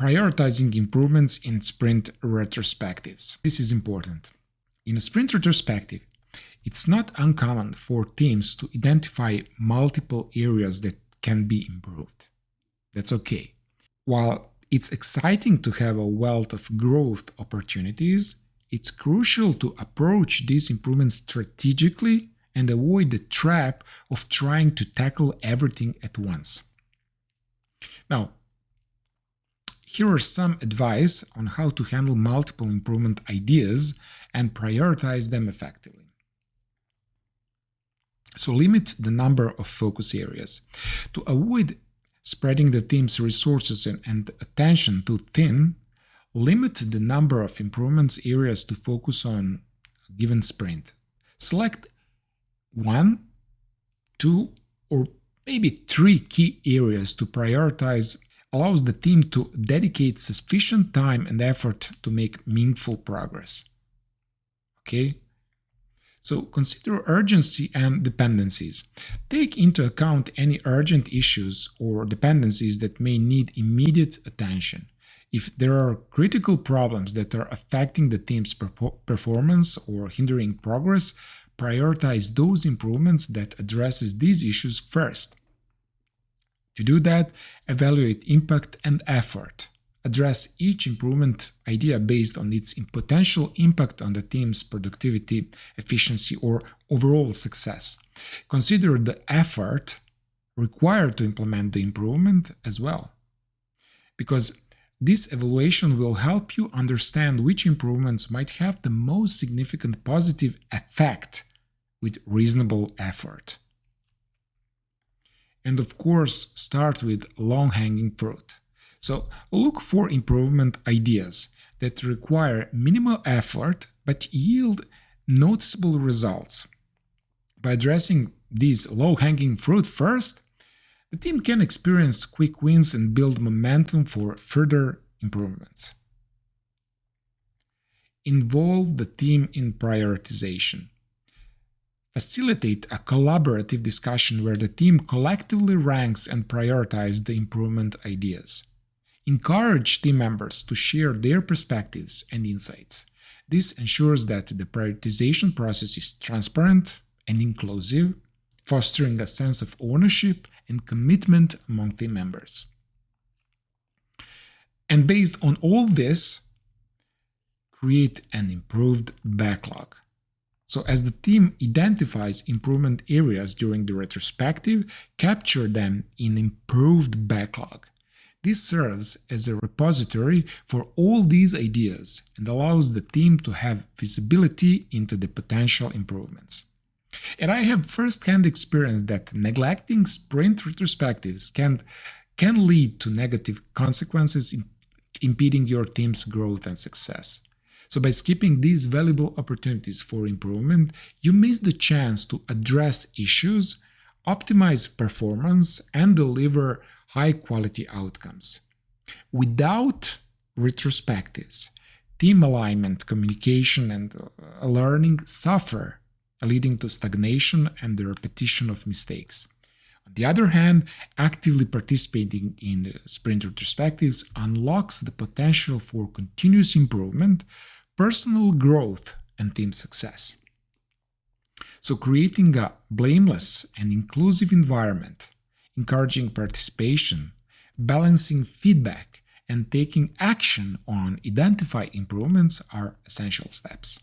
prioritizing improvements in sprint retrospectives. This is important. In a sprint retrospective, it's not uncommon for teams to identify multiple areas that can be improved. That's okay. While it's exciting to have a wealth of growth opportunities, it's crucial to approach these improvements strategically and avoid the trap of trying to tackle everything at once. Now, here are some advice on how to handle multiple improvement ideas and prioritize them effectively. So limit the number of focus areas. To avoid spreading the team's resources and attention too thin, limit the number of improvements areas to focus on a given sprint. Select 1, 2, or maybe 3 key areas to prioritize. Allows the team to dedicate sufficient time and effort to make meaningful progress. Okay? So consider urgency and dependencies. Take into account any urgent issues or dependencies that may need immediate attention. If there are critical problems that are affecting the team's performance or hindering progress, prioritize those improvements that addresses these issues first. To do that, evaluate impact and effort. Address each improvement idea based on its potential impact on the team's productivity, efficiency, or overall success. Consider the effort required to implement the improvement as well, because this evaluation will help you understand which improvements might have the most significant positive effect with reasonable effort. And of course, start with low-hanging fruit. So look for improvement ideas that require minimal effort but yield noticeable results. By addressing these low-hanging fruit first, the team can experience quick wins and build momentum for further improvements. Involve the team in prioritization. Facilitate a collaborative discussion where the team collectively ranks and prioritizes the improvement ideas. Encourage team members to share their perspectives and insights. This ensures that the prioritization process is transparent and inclusive, fostering a sense of ownership and commitment among team members. And based on all this, create an improved backlog. So as the team identifies improvement areas during the retrospective, capture them in improved backlog. This serves as a repository for all these ideas and allows the team to have visibility into the potential improvements. And I have first-hand experience that neglecting sprint retrospectives can lead to negative consequences, impeding your team's growth and success. So by skipping these valuable opportunities for improvement, you miss the chance to address issues, optimize performance, and deliver high-quality outcomes. Without retrospectives, team alignment, communication, and learning suffer, leading to stagnation and the repetition of mistakes. On the other hand, actively participating in sprint retrospectives unlocks the potential for continuous improvement, personal growth, and team success. So creating a blameless and inclusive environment, encouraging participation, balancing feedback, and taking action on identified improvements are essential steps.